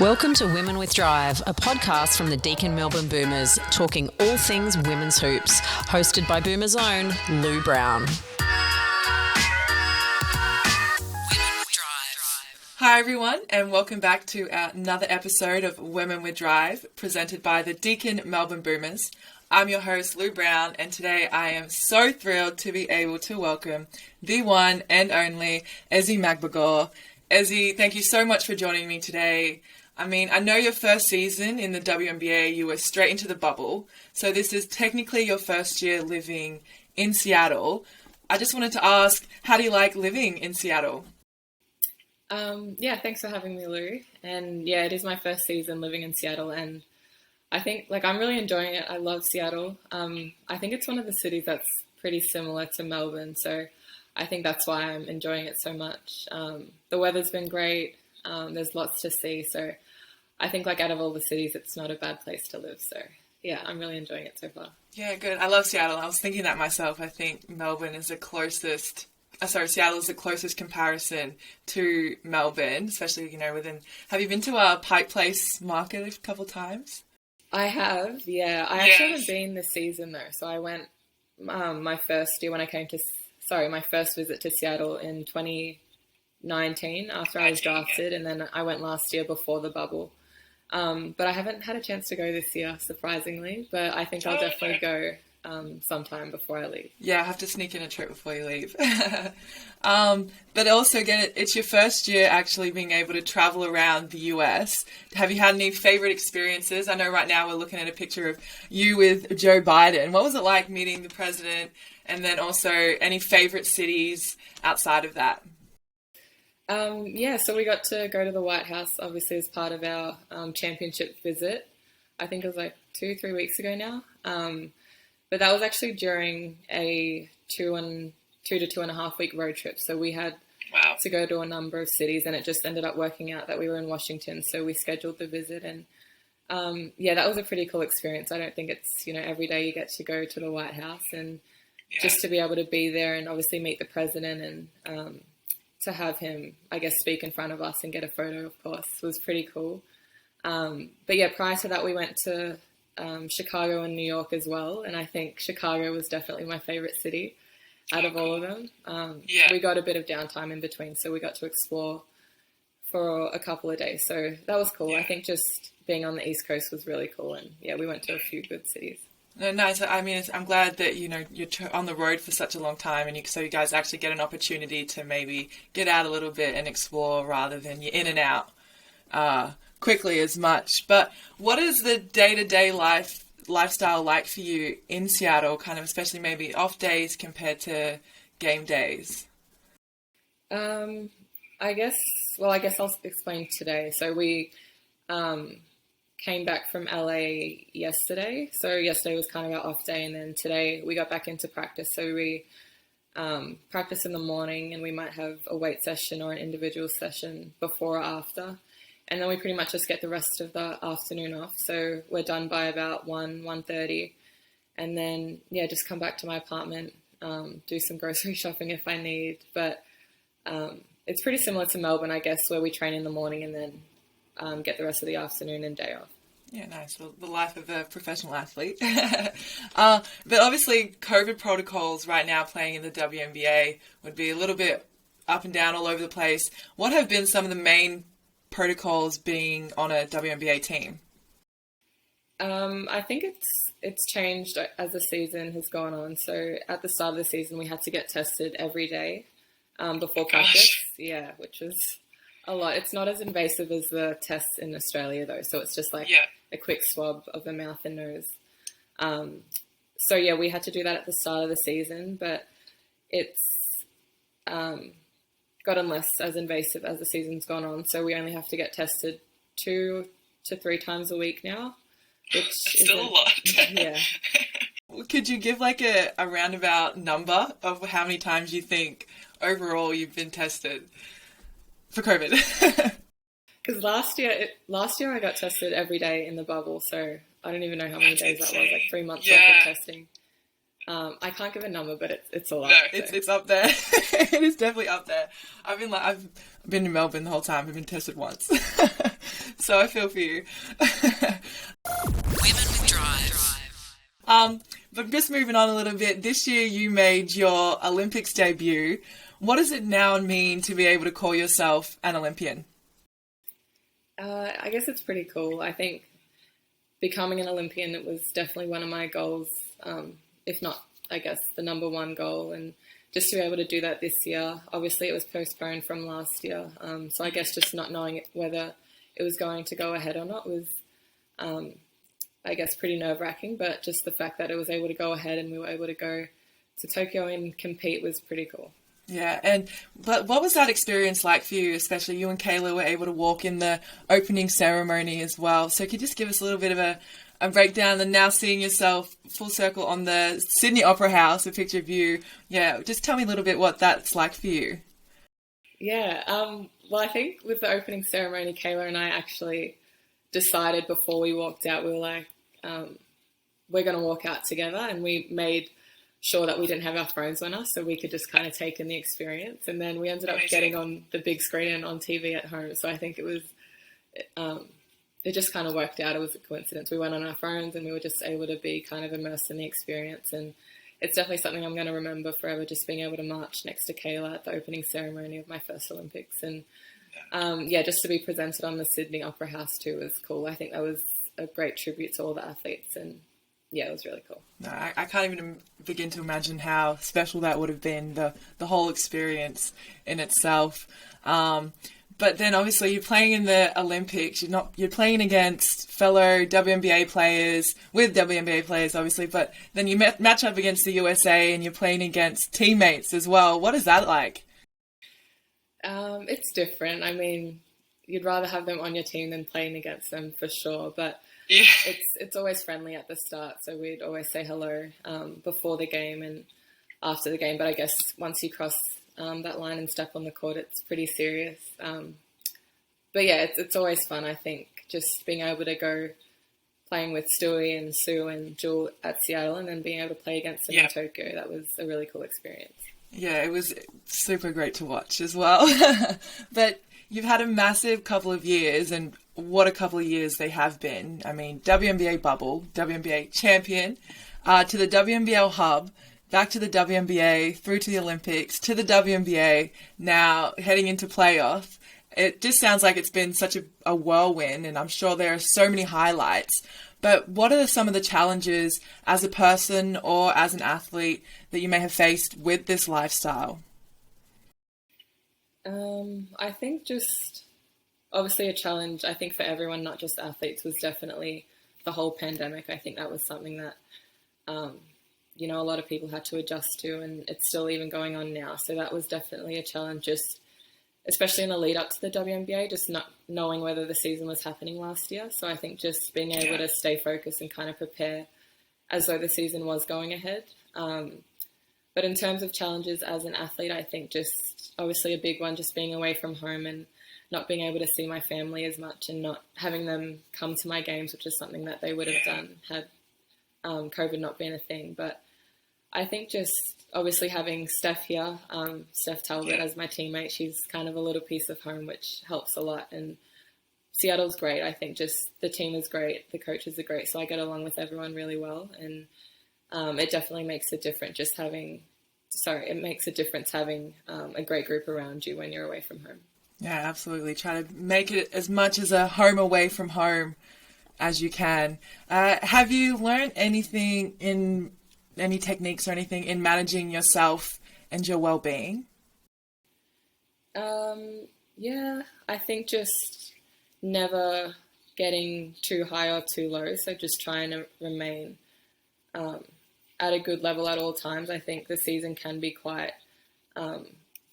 Welcome to Women with Drive, a podcast from the Deakin Melbourne Boomers, talking all things women's hoops, hosted by Boomers' own Lou Brown. Hi everyone, and welcome back to another episode of Women with Drive, presented by the Deakin Melbourne Boomers. I'm your host, Lou Brown, and today I am so thrilled to be able to welcome the one and only Ezi Magbegor. Ezi, thank you so much for joining me today. I mean, I know your first season in the WNBA, you were straight into the bubble, so this is technically your first year living in Seattle. I just wanted to ask, how do you like living in Seattle? Thanks for having me, Lou. And yeah, it is my first season living in Seattle, and I think I'm really enjoying it. I love Seattle. I think it's one of the cities that's pretty similar to Melbourne, so I think that's why I'm enjoying it so much. The weather's been great. There's lots to see, so I think out of all the cities, it's not a bad place to live. So yeah, I'm really enjoying it so far. Yeah, good. I love Seattle. I was thinking that myself. I think Melbourne is Seattle is the closest comparison to Melbourne, especially, within... Have you been to Pike Place Market a couple times? I have, yeah. I actually haven't been this season, though. So I went my first visit to Seattle in 2019 after I was drafted, and then I went last year before the bubble. But I haven't had a chance to go this year, surprisingly, but I think I'll definitely go sometime before I leave. Yeah, I have to sneak in a trip before you leave. But also, again, it's your first year actually being able to travel around the US. Have you had any favorite experiences? I know right now we're looking at a picture of you with Joe Biden. What was it like meeting the president? And then also any favorite cities outside of that? So we got to go to the White House, obviously, as part of our championship visit. I think it was 2-3 weeks ago now. But that was actually during a 2 to 2.5 week road trip. So we had to go to a number of cities, and it just ended up working out that we were in Washington. So we scheduled the visit, and that was a pretty cool experience. I don't think it's, every day you get to go to the White House, and just to be able to be there and obviously meet the president and to have him, I guess, speak in front of us and get a photo, of course, was pretty cool. Prior to that, we went to Chicago and New York as well, and I think Chicago was definitely my favorite city out of all of them. We got a bit of downtime in between, so we got to explore for a couple of days, so that was cool. I think just being on the East Coast was really cool, and we went to a few good cities. No, nice. I mean, I'm glad that, you're on the road for such a long time, and so you guys actually get an opportunity to maybe get out a little bit and explore rather than you're in and out quickly as much. But what is the day-to-day lifestyle like for you in Seattle, kind of especially maybe off days compared to game days? I guess I'll explain today. So we came back from LA yesterday. So yesterday was kind of our off day, and then today we got back into practice. So we practice in the morning, and we might have a weight session or an individual session before or after. And then we pretty much just get the rest of the afternoon off. So we're done by about 1:30. And then, just come back to my apartment, do some grocery shopping if I need. But it's pretty similar to Melbourne, I guess, where we train in the morning and then get the rest of the afternoon and day off. Yeah, nice. Well, the life of a professional athlete. But obviously, COVID protocols right now playing in the WNBA would be a little bit up and down all over the place. What have been some of the main protocols being on a WNBA team? I think it's changed as the season has gone on. So at the start of the season, we had to get tested every day before practice. Yeah, which was a lot. It's not as invasive as the tests in Australia, though. So it's just a quick swab of the mouth and nose. We had to do that at the start of the season, but it's gotten less as invasive as the season's gone on. So we only have to get tested 2 to 3 times a week now, which is still a lot. Yeah. Could you give a roundabout number of how many times you think overall you've been tested for COVID? Because last year I got tested every day in the bubble, so I don't even know how many days that was, 3 months worth of testing. I can't give a number, but it's a lot. No, So. it's up there. It is definitely up there. I've been in Melbourne the whole time. I've been tested once, so I feel for you. Women with Drive. But just moving on a little bit, this year you made your Olympics debut. What does it now mean to be able to call yourself an Olympian? I guess it's pretty cool. I think becoming an Olympian, it was definitely one of my goals, if not, I guess, the number one goal. And just to be able to do that this year, obviously it was postponed from last year. So I guess just not knowing whether it was going to go ahead or not was, I guess, pretty nerve-wracking. But just the fact that it was able to go ahead and we were able to go to Tokyo and compete was pretty cool. Yeah, but what was that experience like for you, especially you and Kayla were able to walk in the opening ceremony as well. So could you just give us a little bit of a breakdown and now seeing yourself full circle on the Sydney Opera House, a picture of you. Yeah, just tell me a little bit what that's like for you. Yeah, well, I think with the opening ceremony, Kayla and I actually decided before we walked out, we were like, we're going to walk out together, and we made sure that we didn't have our phones on us so we could just kind of take in the experience. And then we ended up getting on the big screen and on TV at home. So I think it just kind of worked out. It was a coincidence. We went on our phones and we were just able to be kind of immersed in the experience. And it's definitely something I'm going to remember forever, just being able to march next to Kayla at the opening ceremony of my first Olympics. And just to be presented on the Sydney Opera House too was cool. I think that was a great tribute to all the athletes, and yeah, it was really cool. No, I can't even begin to imagine how special that would have been, the whole experience in itself. But then obviously you're playing in the Olympics, you're playing against fellow WNBA players, with WNBA players obviously, but then you match up against the USA and you're playing against teammates as well. What is that like? It's different. I mean, you'd rather have them on your team than playing against them for sure, but yeah, it's always friendly at the start, so we'd always say hello before the game and after the game. But I guess once you cross that line and step on the court, it's pretty serious. But yeah, it's always fun. I think just being able to go playing with Stewie and Sue and Jewel at Seattle, and then being able to play against them in Tokyo, that was a really cool experience. Yeah, it was super great to watch as well. But you've had a massive couple of years, and what a couple of years they have been. I mean, WNBA bubble, WNBA champion, to the WNBL hub, back to the WNBA, through to the Olympics, to the WNBA, now heading into playoff. It just sounds like it's been such a whirlwind, and I'm sure there are so many highlights. But what are some of the challenges as a person or as an athlete that you may have faced with this lifestyle? I think just obviously a challenge, I think for everyone, not just athletes, was definitely the whole pandemic. I think that was something that, a lot of people had to adjust to, and it's still even going on now. So that was definitely a challenge, just especially in the lead up to the WNBA, just not knowing whether the season was happening last year. So I think just being able to stay focused and kind of prepare as though the season was going ahead. But in terms of challenges as an athlete, I think just obviously a big one, just being away from home and not being able to see my family as much and not having them come to my games, which is something that they would have done had COVID not been a thing. But I think just obviously having Steph here, Steph Talbot as my teammate, she's kind of a little piece of home, which helps a lot. And Seattle's great. I think just the team is great. The coaches are great. So I get along with everyone really well. And it definitely makes a difference having a great group around you when you're away from home. Yeah, absolutely. Try to make it as much as a home away from home as you can. Have you learned anything any techniques or anything in managing yourself and your well-being? Yeah, I think just never getting too high or too low. So just trying to remain at a good level at all times. I think the season can be quite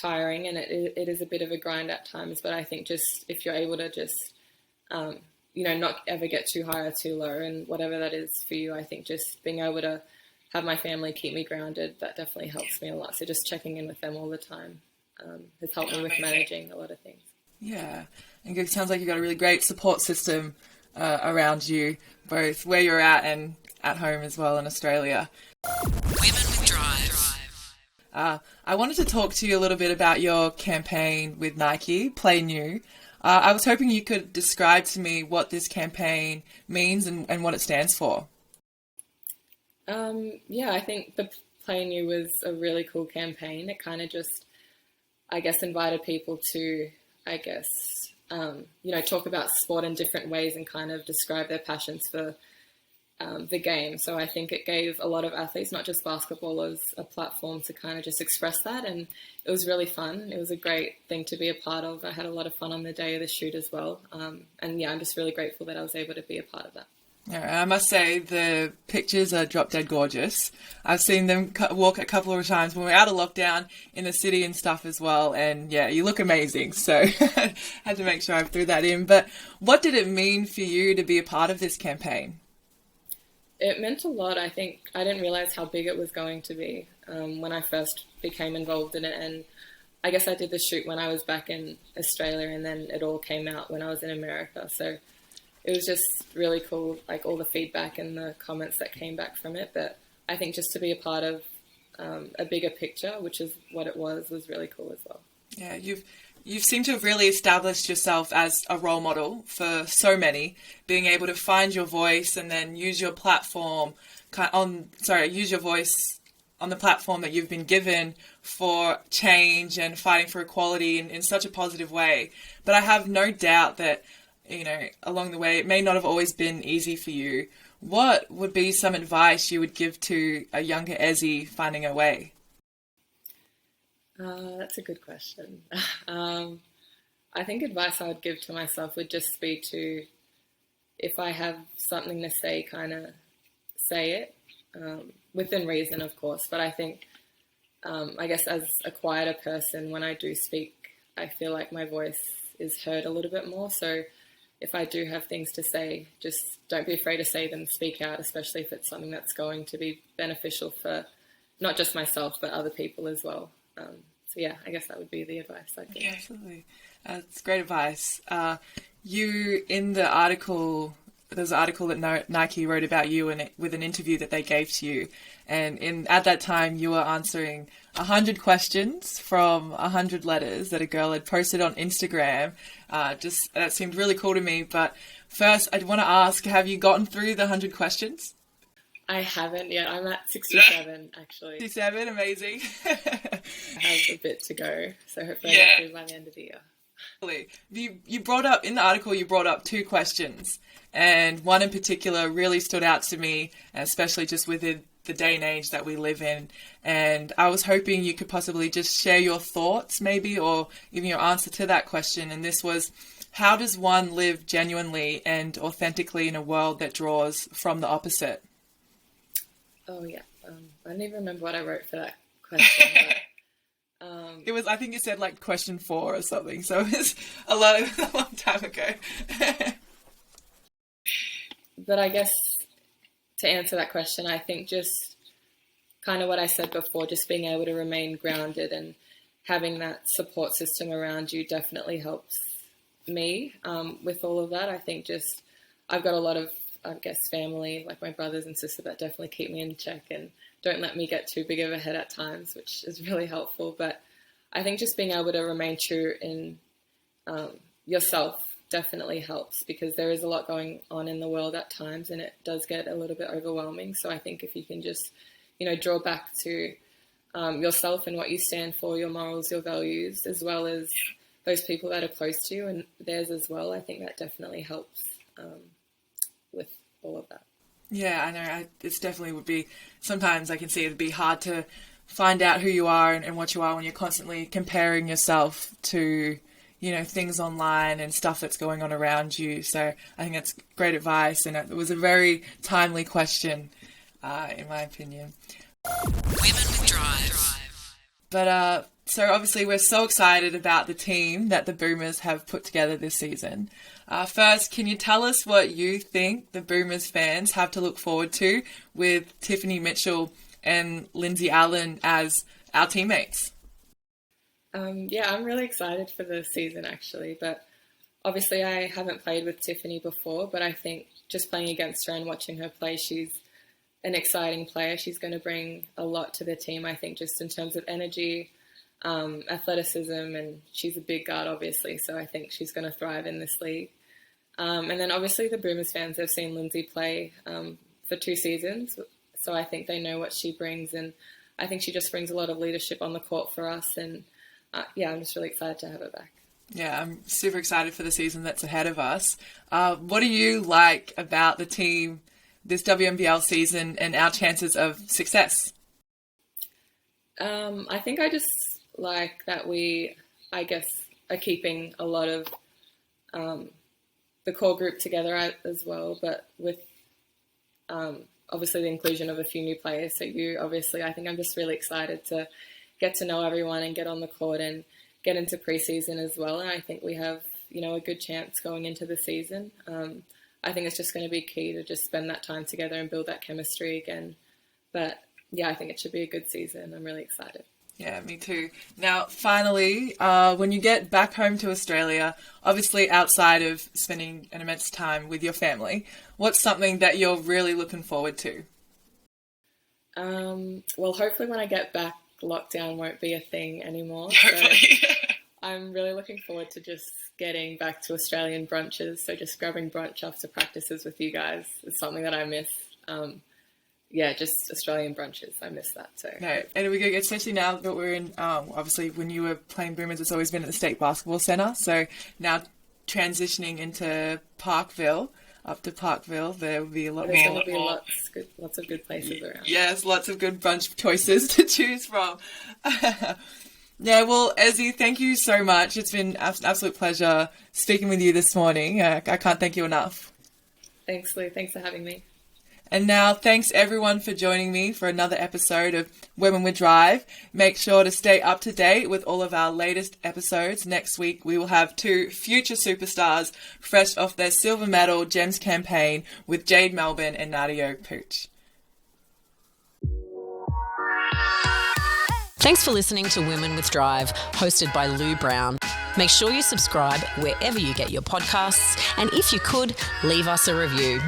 tiring, and it is a bit of a grind at times. But I think just if you're able to just, not ever get too high or too low, and whatever that is for you, I think just being able to have my family keep me grounded, that definitely helps me a lot. So just checking in with them all the time has helped me with managing a lot of things. Yeah, and it sounds like you've got a really great support system around you, both where you're at and at home as well in Australia. Women with Drive. I wanted to talk to you a little bit about your campaign with Nike, Play New. I was hoping you could describe to me what this campaign means and what it stands for. Yeah, I think the Play New was a really cool campaign. It kind of just, I guess, invited people to, talk about sport in different ways and kind of describe their passions for the game. So I think it gave a lot of athletes, not just basketballers, a platform to kind of just express that. And it was really fun. It was a great thing to be a part of. I had a lot of fun on the day of the shoot as well. I'm just really grateful that I was able to be a part of that. Yeah, I must say the pictures are drop dead gorgeous. I've seen them walk a couple of times when we're out of lockdown in the city and stuff as well. And yeah, you look amazing. So had to make sure I threw that in. But what did it mean for you to be a part of this campaign? It meant a lot. I think I didn't realize how big it was going to be when I first became involved in it. And I guess I did the shoot when I was back in Australia, and then it all came out when I was in America. So it was just really cool, like all the feedback and the comments that came back from it. But I think just to be a part of a bigger picture, which is what it was really cool as well. Yeah, you've seemed to have really established yourself as a role model for so many, being able to find your voice and then use your platform use your voice on the platform that you've been given for change and fighting for equality in such a positive way. But I have no doubt that, along the way, it may not have always been easy for you. What would be some advice you would give to a younger Ezzy finding her way? That's a good question. I think advice I would give to myself would just be to, if I have something to say, kind of say it, within reason, of course. But I think, I guess as a quieter person, when I do speak, I feel like my voice is heard a little bit more. So if I do have things to say, just don't be afraid to say them, speak out, especially if it's something that's going to be beneficial for not just myself, but other people as well. I guess that would be the advice I'd give. Yeah, absolutely. It's great advice. You, in the article, there's an article that Nike wrote about you with an interview that they gave to you. And at that time, you were answering 100 questions from 100 letters that a girl had posted on Instagram. That seemed really cool to me. But first, I'd want to ask, have you gotten through the 100 questions? I haven't yet. I'm at 67, actually. 67, amazing. I have a bit to go, so hopefully I'll get through by the end of the year. You brought up, in the article, you brought up 2 questions, and one in particular really stood out to me, especially just within the day and age that we live in. And I was hoping you could possibly just share your thoughts, maybe, or even your answer to that question. And this was, how does one live genuinely and authentically in a world that draws from the opposite? Oh, yeah. I don't even remember what I wrote for that question. But, it was, I think it said like question 4 or something. So it was a long time ago. But I guess to answer that question, I think just kind of what I said before, just being able to remain grounded and having that support system around you definitely helps me with all of that. I think just I've got a lot of, family, like my brothers and sisters, that definitely keep me in check and don't let me get too big of a head at times, which is really helpful. But I think just being able to remain true in yourself definitely helps, because there is a lot going on in the world at times and it does get a little bit overwhelming. So I think if you can just, draw back to yourself and what you stand for, your morals, your values, as well as those people that are close to you and theirs as well, I think that definitely helps with all of that. Yeah, I know. It's definitely would be, sometimes I can see it'd be hard to find out who you are and what you are when you're constantly comparing yourself to, things online and stuff that's going on around you. So I think that's great advice, and it was a very timely question, in my opinion. Women with Drive. But so obviously we're so excited about the team that the Boomers have put together this season. First, can you tell us what you think the Boomers fans have to look forward to with Tiffany Mitchell and Lindsay Allen as our teammates? I'm really excited for the season, actually. But obviously I haven't played with Tiffany before, but I think just playing against her and watching her play, she's an exciting player. She's going to bring a lot to the team, I think, just in terms of energy, athleticism, and she's a big guard, obviously, so I think she's going to thrive in this league. And then obviously the Boomers fans have seen Lindsay play for 2 seasons, so I think they know what she brings, and I think she just brings a lot of leadership on the court for us, and I'm just really excited to have her back. Yeah, I'm super excited for the season that's ahead of us. What do you like about the team this WNBL season and our chances of success? I think I just like that we, I guess, are keeping a lot of the core group together as well, but with obviously the inclusion of a few new players. So I think I'm just really excited to get to know everyone and get on the court and get into preseason as well. And I think we have, a good chance going into the season. I think it's just going to be key to just spend that time together and build that chemistry again. But yeah, I think it should be a good season. I'm really excited. Yeah, me too. Now, finally, when you get back home to Australia, obviously outside of spending an immense time with your family, what's something that you're really looking forward to? Well, hopefully when I get back, lockdown won't be a thing anymore. Hopefully. So I'm really looking forward to just getting back to Australian brunches. So just grabbing brunch after practices with you guys is something that I miss. Just Australian brunches. I miss that too. No, and it'll be good, especially now that we're in, obviously when you were playing Boomers, it's always been at the State Basketball Centre. So now transitioning into Parkville, up to Parkville, there will be a lot more. There's going to be lots of good places around. Yes, lots of good brunch choices to choose from. Yeah, well, Ezzy, thank you so much. It's been an absolute pleasure speaking with you this morning. I can't thank you enough. Thanks, Lou. Thanks for having me. And now, thanks everyone for joining me for another episode of Women with Drive. Make sure to stay up to date with all of our latest episodes. Next week, we will have 2 future superstars fresh off their silver medal GEMS campaign with Jade Melbourne and Nadia Pooch. Thanks for listening to Women with Drive, hosted by Lou Brown. Make sure you subscribe wherever you get your podcasts, and if you could, leave us a review.